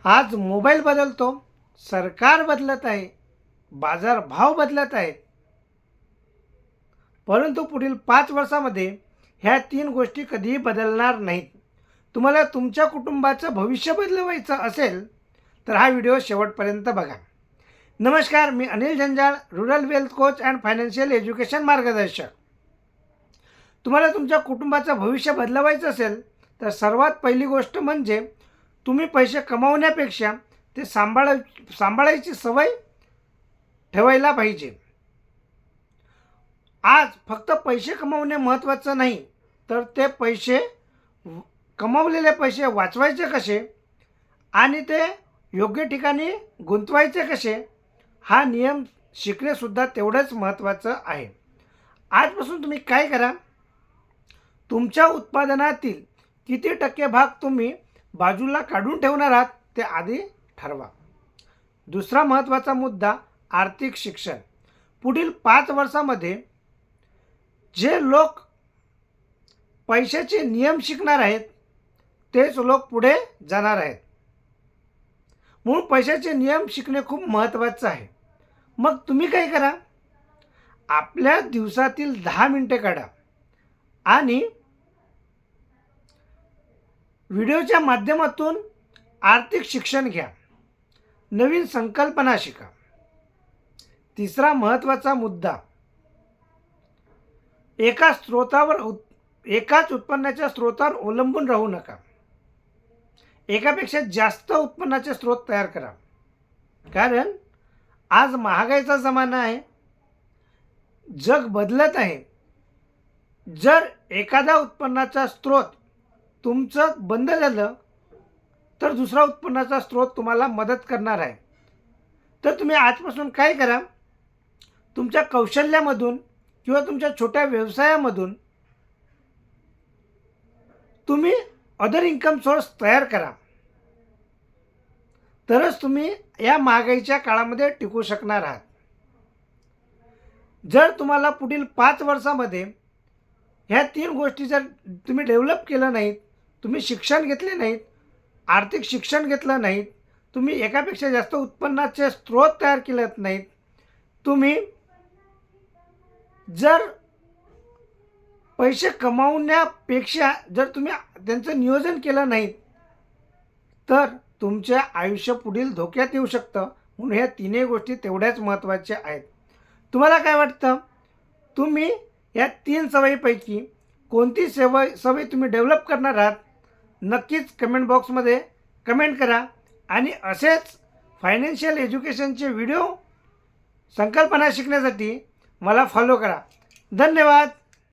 आज मोबाईल बदलतो, सरकार बदलत आहे, बाजारभाव बदलत आहेत, परंतु पुढील 5 वर्षामध्ये ह्या 3 गोष्टी कधीही बदलणार नाहीत. तुम्हाला तुमच्या कुटुंबाचं भविष्य बदलवायचं असेल तर हा व्हिडिओ शेवटपर्यंत बघा. नमस्कार, मी Anil Janjal, rural wealth coach and financial education मार्गदर्शक. तुम्हाला तुमच्या कुटुंबाचं भविष्य बदलवायचं असेल तर सर्वात पहिली गोष्ट म्हणजे तुम्ही पैसे कमावण्यापेक्षा ते सांभाळायची सवय ठेवायला पाहिजे. आज फक्त पैसे कमावणे महत्त्वाचं नाही, तर ते कमावलेले पैसे वाचवायचे कसे आणि ते योग्य ठिकाणी गुंतवायचे कसे, हा नियम शिकणेसुद्धा तेवढंच महत्त्वाचं आहे. आजपासून तुम्ही काय करा, तुमच्या उत्पादनातील किती टक्के भाग तुम्ही बाजूला काढून ठेवणार आहात ते आधी ठरवा. दुसरा महत्त्वाचा मुद्दा, आर्थिक शिक्षण. पुढील 5 वर्षामध्ये जे लोक पैशाचे नियम शिकणार आहेत तेच लोक पुढे जाणार आहेत. म्हणून पैशाचे नियम शिकणे खूप महत्त्वाचं आहे. मग तुम्ही काय करा, आपल्या दिवसातील 10 मिनिटे काढा आणि व्हिडिओच्या माध्यमातून आर्थिक शिक्षण घ्या, नवीन संकल्पना शिका. तिसरा महत्त्वाचा मुद्दा, एकाच उत्पन्नाच्या स्रोतावर अवलंबून राहू नका. एकापेक्षा जास्त उत्पन्नाचे स्रोत तयार करा. कारण आज महागाईचा जमाना आहे, जग बदलत आहे. जर एखादा उत्पन्नाचा स्रोत तुमचं बंद झालं तर दुसरा उत्पन्नाचा स्रोत तुम्हाला मदत करणार आहे. तर तुम्ही आजपासून काय करा, तुमच्या कौशल्यामधून किंवा तुमच्या छोट्या व्यवसायामधून तुम्ही अदर इन्कम सोर्स तयार करा. तरच तुम्ही या महागाईच्या काळामध्ये टिकू शकणार आहात. जर तुम्हाला पुढील 5 वर्षामध्ये ह्या 3 गोष्टी जर तुम्ही डेव्हलप केलं नाहीत, तुम्ही शिक्षण घेतले नाहीत, आर्थिक शिक्षण घेतलं नाहीत, तुम्ही एकापेक्षा जास्त उत्पन्नाचे स्रोत तयार केलेत नाहीत, तुम्ही जर पैसे कमावण्यापेक्षा जर तुम्ही त्यांचं नियोजन केलं नाही तर तुमचे आयुष्य पुढील धोक्यात येऊ शकतं. म्हणून ह्या 3 गोष्टी तेवढ्याच महत्त्वाच्या आहेत. तुम्हाला काय वाटतं, तुम्ही या 3 सवयीपैकी कोणती सवय तुम्ही डेव्हलप करणार आहात? नक्कीच कमेंट बॉक्समध्ये कमेंट करा आणि असेच फायनान्शियल एज्युकेशनचे व्हिडिओ संकल्पना शिकण्यासाठी मला फॉलो करा. धन्यवाद.